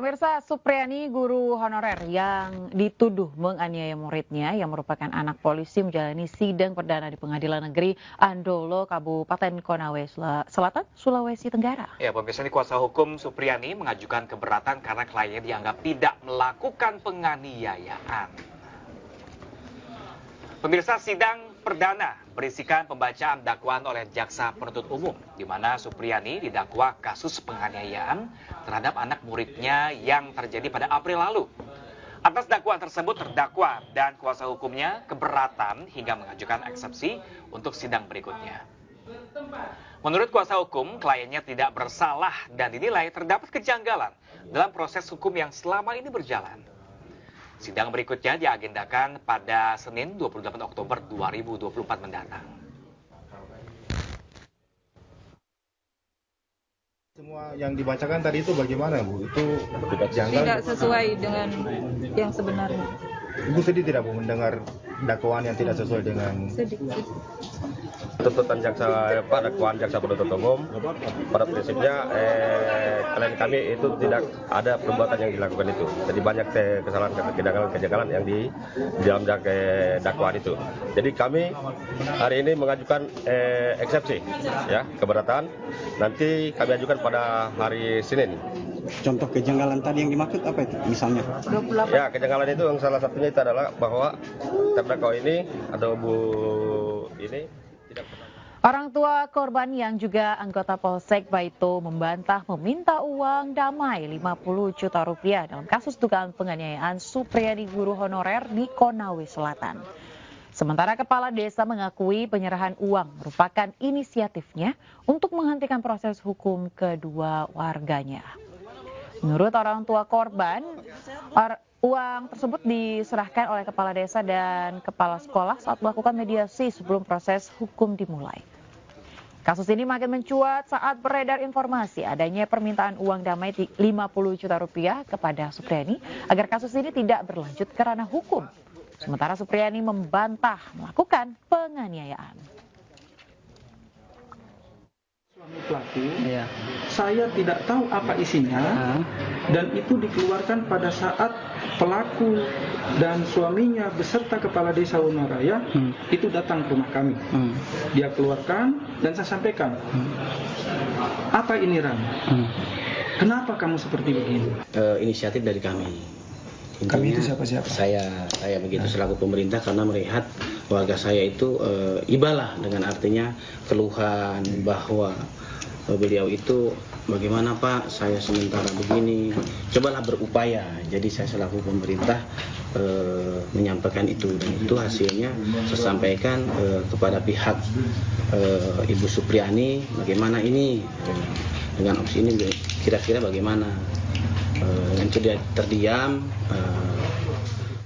Pemirsa, Supriani, guru honorer yang dituduh menganiaya muridnya yang merupakan anak polisi menjalani sidang perdana di Pengadilan Negeri Andolo, Kabupaten Konawe Selatan, Sulawesi Tenggara. Ya, pemirsa, ini kuasa hukum Supriani mengajukan keberatan karena kliennya dianggap tidak melakukan penganiayaan. Pemirsa, sidang perdana berisikan pembacaan dakwaan oleh jaksa penuntut umum, di mana Supriani didakwa kasus penganiayaan terhadap anak muridnya yang terjadi pada April lalu. Atas dakwaan tersebut, terdakwa dan kuasa hukumnya keberatan hingga mengajukan eksepsi untuk sidang berikutnya. Menurut kuasa hukum, kliennya tidak bersalah dan dinilai terdapat kejanggalan dalam proses hukum yang selama ini berjalan. Sidang berikutnya diagendakan pada Senin 28 Oktober 2024 mendatang. Semua yang dibacakan tadi itu bagaimana, Bu? Itu tidak sesuai dengan yang sebenarnya. Ibu sedih tidak, Bu, mendengar dakwaan yang tidak sesuai dengan tuntutan dakwaan jaksa penuntut umum. Pada prinsipnya klien kami itu tidak ada perbuatan yang dilakukan itu. Jadi banyak kejanggalan yang di dalam dakwaan itu. Jadi kami hari ini mengajukan eksepsi, ya, keberatan. Nanti kami ajukan pada hari Senin. Contoh kejanggalan tadi yang dimaksud apa itu misalnya? Ya, kejanggalan itu yang salah satunya itu adalah bahwa terdakwa ini atau Bu ini tidak pernah. Orang tua korban yang juga anggota Polsek Baito membantah meminta uang damai 50 juta rupiah dalam kasus dugaan penganiayaan Supriani, guru honorer di Konawe Selatan. Sementara kepala desa mengakui penyerahan uang merupakan inisiatifnya untuk menghentikan proses hukum kedua warganya. Menurut orang tua korban, uang tersebut diserahkan oleh kepala desa dan kepala sekolah saat melakukan mediasi sebelum proses hukum dimulai. Kasus ini makin mencuat saat beredar informasi adanya permintaan uang damai 50 juta rupiah kepada Supriani agar kasus ini tidak berlanjut ke ranah hukum. Sementara Supriani membantah melakukan penganiayaan. Suami pelaku, saya tidak tahu apa isinya, dan itu dikeluarkan pada saat pelaku dan suaminya beserta kepala desa Wonaraya itu datang ke rumah kami. Dia keluarkan dan saya sampaikan, apa ini Ram? Kenapa kamu seperti begini? Inisiatif dari kami. Intinya, kami itu siapa-siapa? Saya begitu selaku pemerintah karena melihat warga saya itu ibalah dengan artinya keluhan bahwa beliau itu bagaimana Pak, saya sementara begini, cobalah berupaya. Jadi saya selaku pemerintah menyampaikan itu, dan itu hasilnya saya sampaikan kepada pihak Ibu Supriani, bagaimana ini dengan opsi ini kira-kira bagaimana. Dengan itu dia terdiam,